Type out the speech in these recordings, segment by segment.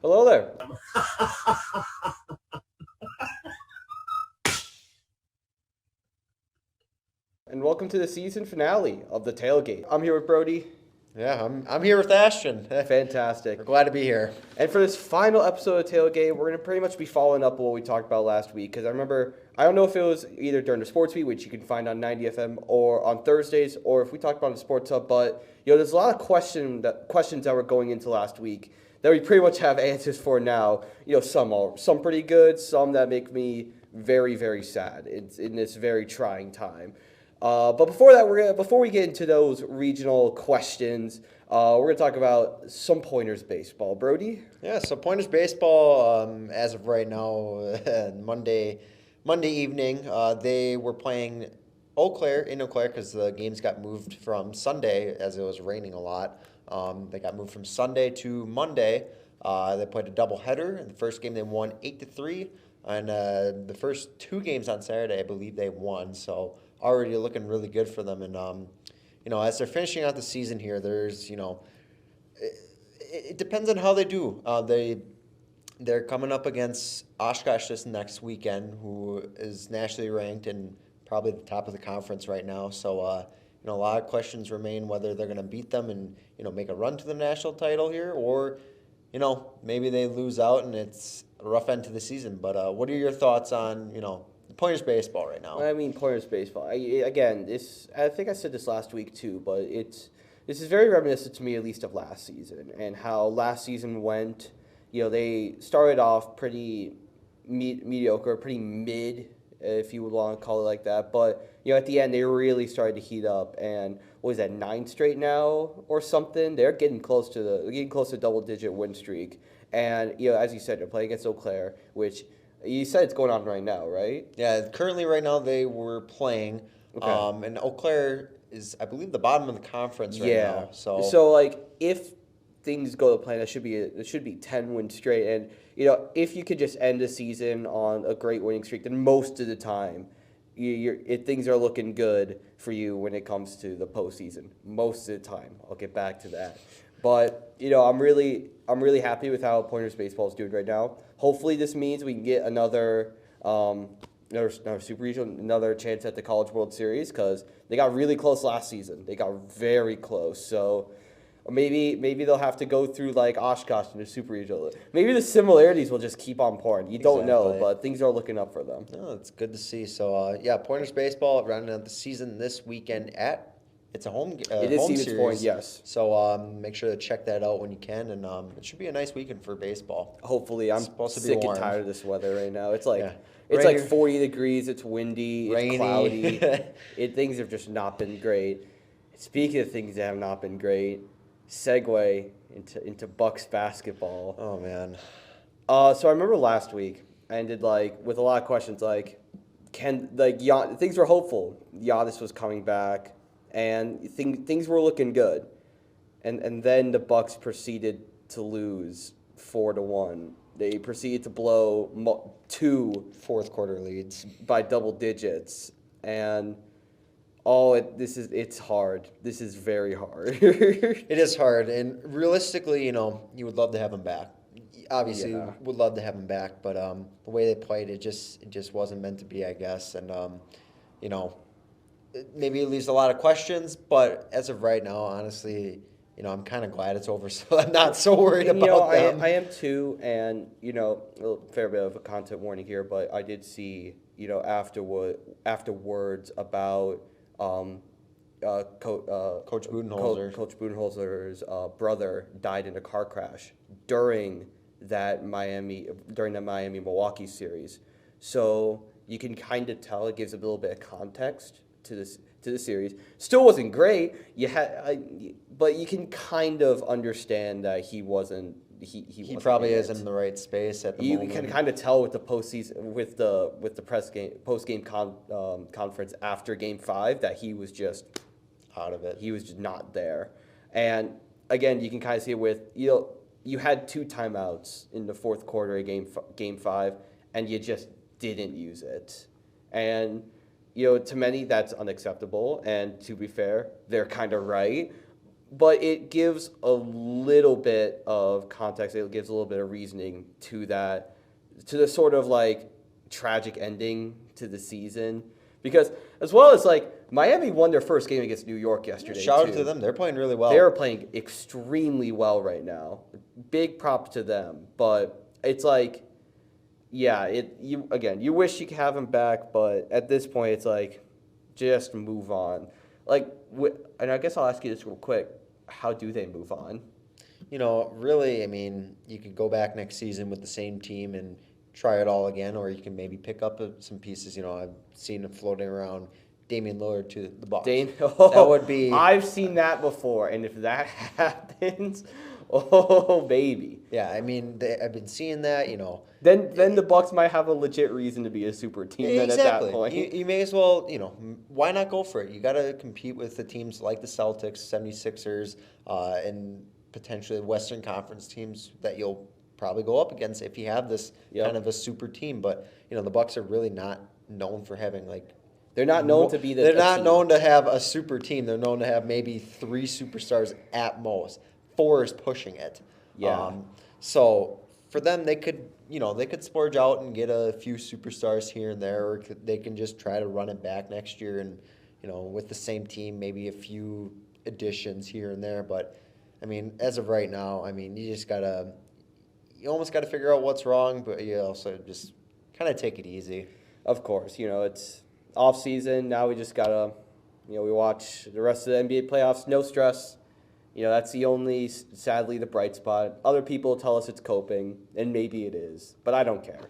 Hello there, and welcome to the season finale of the Tailgate. I'm here with Brody. Yeah, I'm here with Ashton. Fantastic. We're glad to be here. And for this final episode of Tailgate, we're going to pretty much be following up what we talked about last week. Because I don't know if it was either during the Sports Beat, which you can find on 90 FM, or on Thursdays, or if we talked about it on the Sports Hub. But, there's a lot of questions that were going into last week that we pretty much have answers for now. Some pretty good, some that make me very, very sad. It's in this very trying time. But before we get into those regional questions, we're gonna talk about some Pointers baseball. Brody? Yeah, so Pointers baseball, as of right now, Monday evening, they were playing in Eau Claire because the games got moved from Sunday as it was raining a lot. They got moved from Sunday to Monday. They played a doubleheader. In the first game, they won 8-3, and the first two games on Saturday, I believe they won. So already looking really good for them. And as they're finishing out the season here, there's it depends on how they do. They're coming up against Oshkosh this next weekend, who is nationally ranked and probably the top of the conference right now. So a lot of questions remain whether they're going to beat them and make a run to the national title here, or maybe they lose out and it's a rough end to the season. But what are your thoughts on Pointers baseball right now? I mean, Pointers baseball. I think I said this last week too, but this is very reminiscent to me, at least, of last season and how last season went. They started off pretty mediocre, pretty mid, if you would want to call it like that. But at the end, they really started to heat up. And what is that, 9 straight now or something? They're getting close to double-digit win streak. And as you said, they're playing against Eau Claire, which you said it's going on right now, right? Yeah, currently right now they were playing. Okay. And Eau Claire is, I believe, the bottom of the conference right now. So like if things go to plan, it should be 10 wins straight. And if you could just end the season on a great winning streak, then most of the time, things are looking good for you when it comes to the postseason. Most of the time, I'll get back to that. But I'm really happy with how Pointers baseball is doing right now. Hopefully, this means we can get another Super Regional, another chance at the College World Series, because they got really close last season. They got very close. So maybe they'll have to go through like Oshkosh in the Super Regional. Maybe the similarities will just keep on pouring. You don't know, but things are looking up for them. No, it's good to see. So Pointers baseball rounding out the season this weekend it's a home It is home Stevens series. Point, yes. So make sure to check that out when you can, and it should be a nice weekend for baseball. Hopefully, I'm supposed to be sick and warm. tired of this weather right now. It's like Yeah. it's Rainy. like 40 degrees. It's windy. Rainy. It's cloudy. Things have just not been great. Speaking of things that have not been great, segue into Bucks basketball. Oh man. So I remember last week I ended with a lot of questions things were hopeful. Giannis was coming back, and things were looking good, and then the Bucks proceeded to lose 4-1. They proceeded to blow two Fourth quarter leads by double digits, and it's hard. This is very hard. It is hard, and realistically, you would love to have him back. Obviously, Yeah. would love to have him back, but the way they played, it just wasn't meant to be, I guess. And maybe it leaves a lot of questions, but as of right now, honestly, I'm kind of glad it's over, so I'm not so worried about them. I am too, and a fair bit of a content warning here, but I did see afterwards about Coach Budenholzer. Coach Budenholzer's brother died in a car crash during that Miami Milwaukee series. So you can kind of tell it gives a little bit of context to the series. Still wasn't great. But you can kind of understand that he wasn't. He probably isn't in the right space at the moment. You can kind of tell with the postseason, with the post game conference after Game 5, that he was just out of it. He was just not there. And again, you can kind of see it with you had 2 timeouts in the fourth quarter of Game 5, and you just didn't use it. And to many that's unacceptable. And to be fair, they're kind of right. but it gives a little bit of context. It gives a little bit of reasoning to that, to the sort of like tragic ending to the season. Because as well as like Miami won their first game against New York yesterday. Shout too. out to them. They're playing really well. They're playing extremely well right now. Big props to them. But it's like, yeah, you wish you could have him back, but at this point, it's like, just move on. Like, and I guess I'll ask you this real quick. How do they move on? Really, I mean, you could go back next season with the same team and try it all again, or you can maybe pick up some pieces. I've seen them floating around Damian Lillard to the Bucks. That would be. I've seen that before, and if that happens, oh baby. Yeah, I mean, I've been seeing that. Then the Bucks might have a legit reason to be a super team. Then Exactly. At that point, you may as well. Why not go for it? You got to compete with the teams like the Celtics, 76ers, and potentially Western Conference teams that you'll probably go up against if you have this kind of a super team. But the Bucks are really not known for having like. They're not known to be the. They're not known to have a super team. They're known to have maybe 3 superstars at most. 4 is pushing it. Yeah. So for them, they could splurge out and get a few superstars here and there, or they can just try to run it back next year and with the same team, maybe a few additions here and there. But I mean, as of right now, I mean, you almost gotta figure out what's wrong, but you also just kind of take it easy. Of course, it's off season. Now we just gotta, we watch the rest of the NBA playoffs. No stress. That's the only, sadly, the bright spot. Other people tell us it's coping, and maybe it is, but I don't care.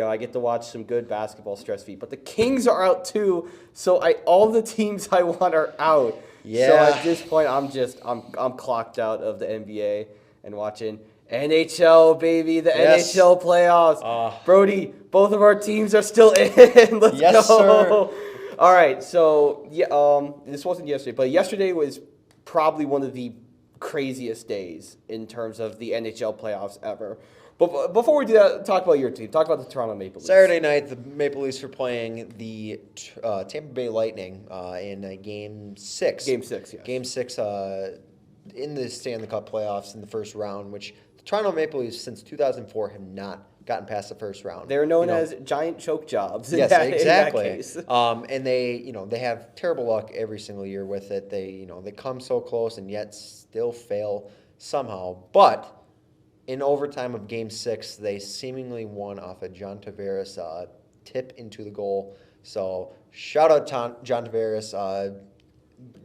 I get to watch some good basketball stress-free. But the Kings are out too, so all the teams I want are out. Yeah. So at this point, I'm clocked out of the NBA and watching NHL, baby, the NHL playoffs. Brody, both of our teams are still in. Let's yes, go. Sir. All right, so this wasn't yesterday, but yesterday was probably one of the craziest days in terms of the NHL playoffs ever. But before we do that, talk about your team. Talk about the Toronto Maple Leafs. Saturday night, the Maple Leafs were playing the Tampa Bay Lightning in Game 6. Game 6, yes. Game 6 in the Stanley Cup playoffs in the first round, which the Toronto Maple Leafs since 2004 have not gotten past the first round. They're known as giant choke jobs. Yes, exactly. In that case. And they have terrible luck every single year with it. They come so close and yet still fail somehow. But in overtime of Game 6, they seemingly won off a John Tavares tip into the goal. So shout out John Tavares.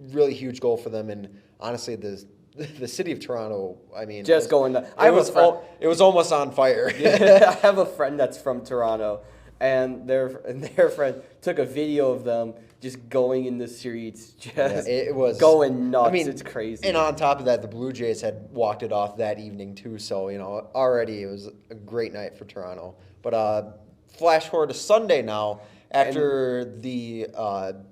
Really huge goal for them. And honestly, the city of Toronto, I mean, just going. It was almost on fire. I have a friend that's from Toronto, and their friend took a video of them just going in the streets, it was going nuts. I mean, it's crazy. And on top of that, the Blue Jays had walked it off that evening too. So already it was a great night for Toronto. But flash forward to Sunday now, after the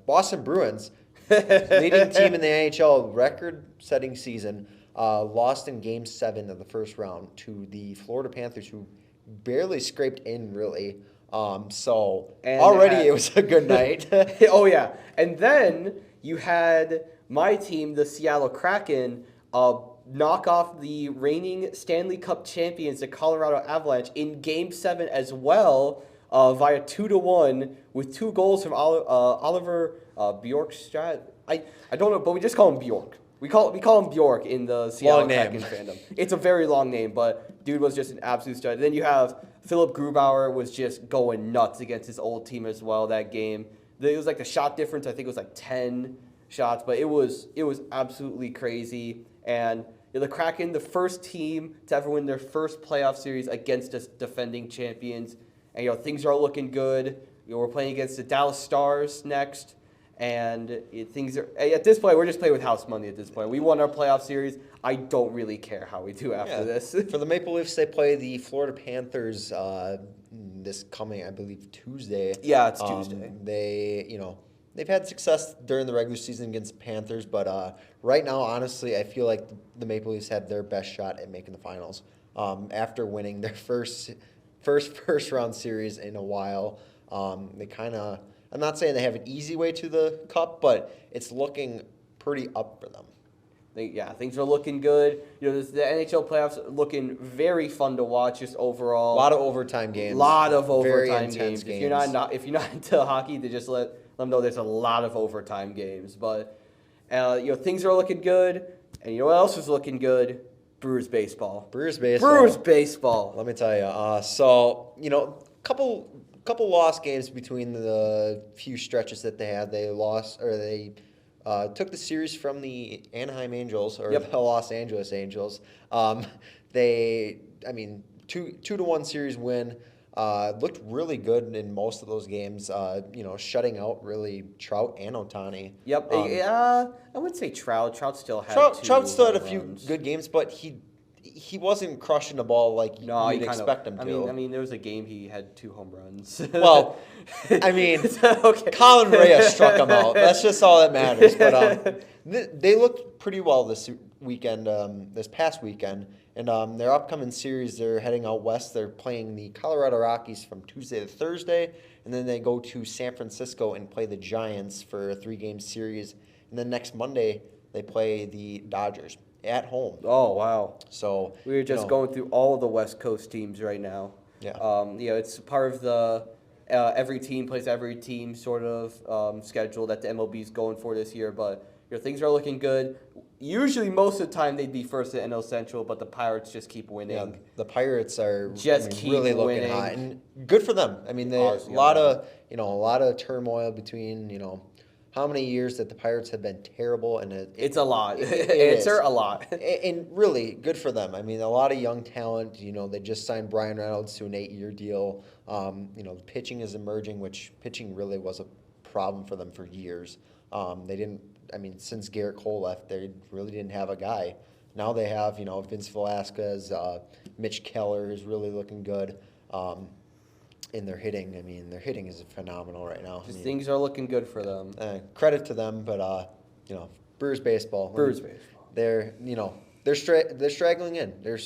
Boston Bruins. Leading team in the NHL, record-setting season, lost in Game 7 of the first round to the Florida Panthers, who barely scraped in, really. It was a good night. Oh, yeah. And then you had my team, the Seattle Kraken, knock off the reigning Stanley Cup champions, the Colorado Avalanche, in Game 7 as well, via 2-1 with 2 goals from Oliver Bjorkstrand. I don't know, but we just call him Bjork. We call him Bjork in the Seattle Kraken fandom. It's a very long name, but dude was just an absolute stud. Then you have Philip Grubauer was just going nuts against his old team as well that game. It was like the shot difference, I think it was like 10 shots, but it was absolutely crazy. And the Kraken, the first team to ever win their first playoff series against us defending champions. And things are looking good. We're playing against the Dallas Stars next. And things are, at this point, we're just playing with house money at this point. We won our playoff series. I don't really care how we do after this. For the Maple Leafs, they play the Florida Panthers this coming, I believe, Tuesday. Yeah, it's Tuesday. They've had success during the regular season against the Panthers, but right now, honestly, I feel like the Maple Leafs have their best shot at making the finals. After winning their first round series in a while, they kind of. I'm not saying they have an easy way to the cup, but it's looking pretty up for them. Things are looking good. The NHL playoffs are looking very fun to watch. Just overall, A lot of overtime games. Very intense games. games. If you're not into hockey, to just let them know there's a lot of overtime games. But things are looking good. And you know what else is looking good? Brewers baseball. Brewers baseball. Brewers baseball. Let me tell you. Couple lost games between the few stretches that they had. They lost, or they took the series from the Anaheim Angels, or the Los Angeles Angels. 2-1 series win. Looked really good in most of those games. Shutting out really Trout and Ohtani. Yep. I would say Trout. Trout still had a few good games, but he wasn't crushing the ball like you'd expect him to. I mean, there was a game he had 2 home runs. Well, Colin Reyes struck him out. That's just all that matters. But they looked pretty well this past weekend. And their upcoming series, they're heading out west. They're playing the Colorado Rockies from Tuesday to Thursday. And then they go to San Francisco and play the Giants for a 3-game series. And then next Monday, they play the Dodgers at home. Oh, wow. So we're just going through all of the West Coast teams right now. Yeah. It's part of the every team plays every team sort of schedule that the MLB is going for this year. But things are looking good. Usually, most of the time, they'd be first at NL Central, but the Pirates just keep winning. Yeah, the Pirates are keep really looking winning. hot, and good for them. I mean, a lot of turmoil between how many years that the Pirates have been terrible, and it's a lot. Answer a lot. And really good for them. I mean, a lot of young talent. They just signed Brian Reynolds to an 8-year deal. The pitching is emerging, which pitching really was a problem for them for years. They didn't. I mean, since Garrett Cole left, they really didn't have a guy. Now they have, Vince Velasquez, Mitch Keller is really looking good. In their hitting, their hitting is phenomenal right now. Things are looking good for them. Credit to them, but Brewers baseball. They're straggling in. They're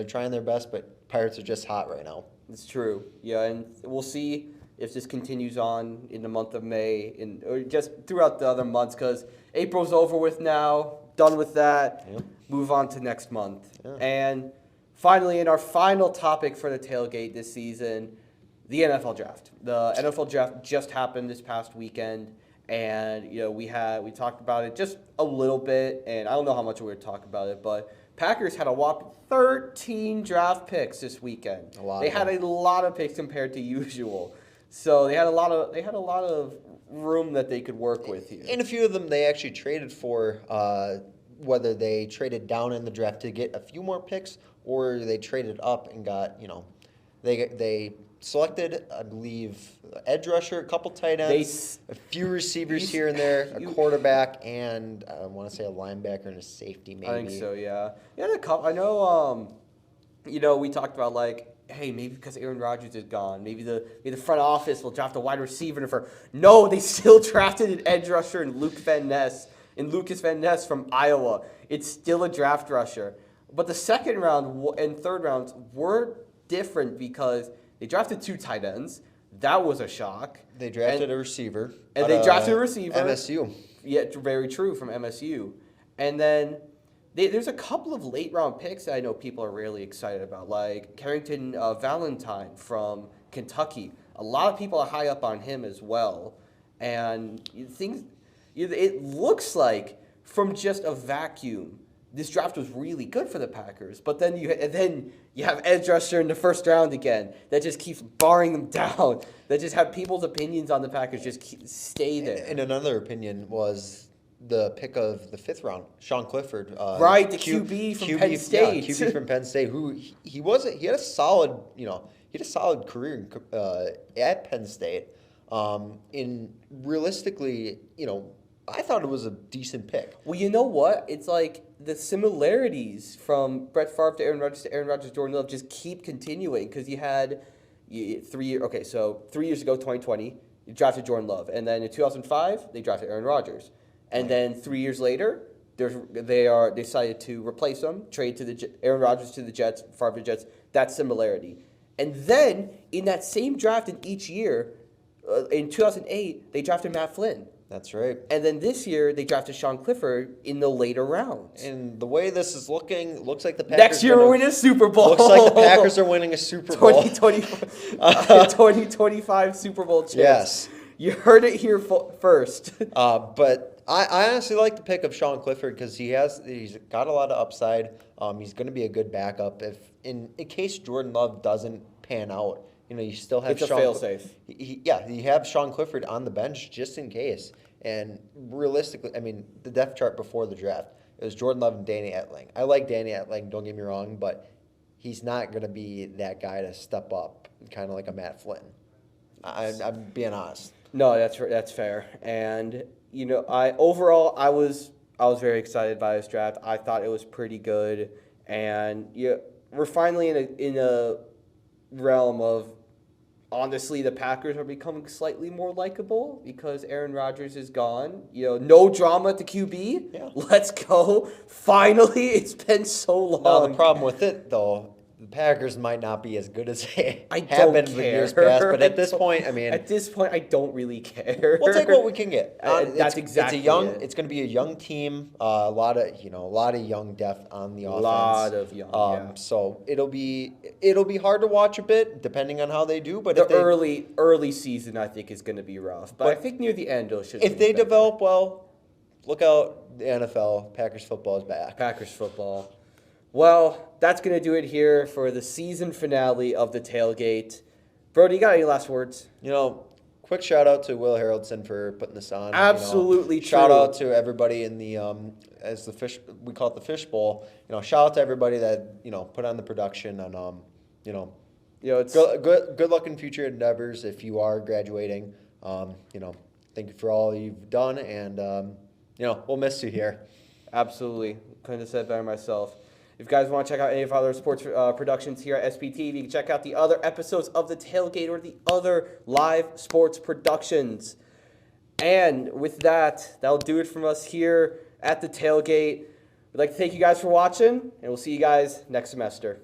trying their best, but Pirates are just hot right now. It's true. Yeah, and we'll see if this continues on in the month of May or just throughout the other months, because April's over with now, done with that. Yep. Move on to next month. Yeah. And finally, in our final topic for the tailgate this season, the NFL draft. The NFL draft just happened this past weekend, and we talked about it just a little bit, and I don't know how much we were talking about it, but Packers had a whopping 13 draft picks this weekend. They had a lot of picks compared to usual. So they had a lot of room that they could work with here. And a few of them they actually traded for, whether they traded down in the draft to get a few more picks, or they traded up and got, they selected, I believe, edge rusher, a couple tight ends, a few receivers here and there, a quarterback, and I want to say a linebacker and a safety maybe. I think so, yeah. I know, we talked about hey, maybe because Aaron Rodgers is gone, maybe the front office will draft a wide receiver. No, they still drafted an edge rusher in Lucas Van Ness from Iowa. It's still a draft rusher. But the second round and third rounds were different because they drafted 2 tight ends. That was a shock. They drafted a receiver. And they drafted a receiver. MSU. Yeah, very true, from MSU. And then there's a couple of late-round picks that I know people are really excited about, like Carrington Valentine from Kentucky. A lot of people are high up on him as well. And it looks like from just a vacuum, this draft was really good for the Packers. But then you have edge rusher in the first round again that just keeps barring them down. That just have people's opinions on the Packers just stay there. And another opinion was the pick of the 5th round, Sean Clifford. The QB from Penn State. Yeah, QB from Penn State, who he had a solid, career at Penn State. Realistically, I thought it was a decent pick. Well, you know what? It's like the similarities from Brett Favre to Aaron Rodgers, Jordan Love just keep continuing, because you had 3 years. Okay, so 3 years ago, 2020, you drafted Jordan Love, and then in 2005 they drafted Aaron Rodgers. And then 3 years later, they decided to replace him, trade to Aaron Rodgers to the Jets, Favre to the Jets. That similarity. And then in that same draft in each year, in 2008, they drafted Matt Flynn. That's right. And then this year, they drafted Sean Clifford in the later rounds. And the way this is looking, looks like the Packers Next year, we're winning a Super Bowl. Looks like the Packers are winning a Super Bowl. 2025 Super Bowl chance. Yes. You heard it here first. But I honestly like the pick of Sean Clifford because he's got a lot of upside. He's going to be a good backup if in case Jordan Love doesn't pan out. You still have It's a fail-safe. You have Sean Clifford on the bench just in case. And realistically, I mean, the depth chart before the draft, it was Jordan Love and Danny Etling. I like Danny Etling, don't get me wrong, but he's not going to be that guy to step up, kind of like a Matt Flynn. I'm being honest. No, that's fair. And I was very excited by this draft. I thought it was pretty good, and we're finally in a realm of, honestly, the Packers are becoming slightly more likable because Aaron Rodgers is gone. No drama at the QB. Yeah. Let's go. Finally, it's been so long. Now, the problem with it, though, the Packers might not be as good as they I have don't been in years past. But at this point, I mean, at this point, I don't really care. we'll take what we can get. That's exactly it. It's going to be a young team. A lot of young depth on the offense. A lot of young. Yeah. So it'll be hard to watch a bit depending on how they do. But the early season, I think, is going to be rough. But I think near the end, it should. If they develop well, look out! The NFL, Packers football is back. Packers football. Well, that's going to do it here for the season finale of the Tailgate. Brody, you got any last words? Quick shout out to Will Haroldson for putting this on. Absolutely true. Shout out to everybody in the we call it the Fish Bowl. Shout out to everybody that put on the production and it's good luck in future endeavors if you are graduating. Thank you for all you've done, and we'll miss you here. Absolutely, couldn't have said better myself. If you guys want to check out any of our other sports productions here at SPTV, you can check out the other episodes of The Tailgate or the other live sports productions. And with that, that'll do it from us here at The Tailgate. We'd like to thank you guys for watching, and we'll see you guys next semester.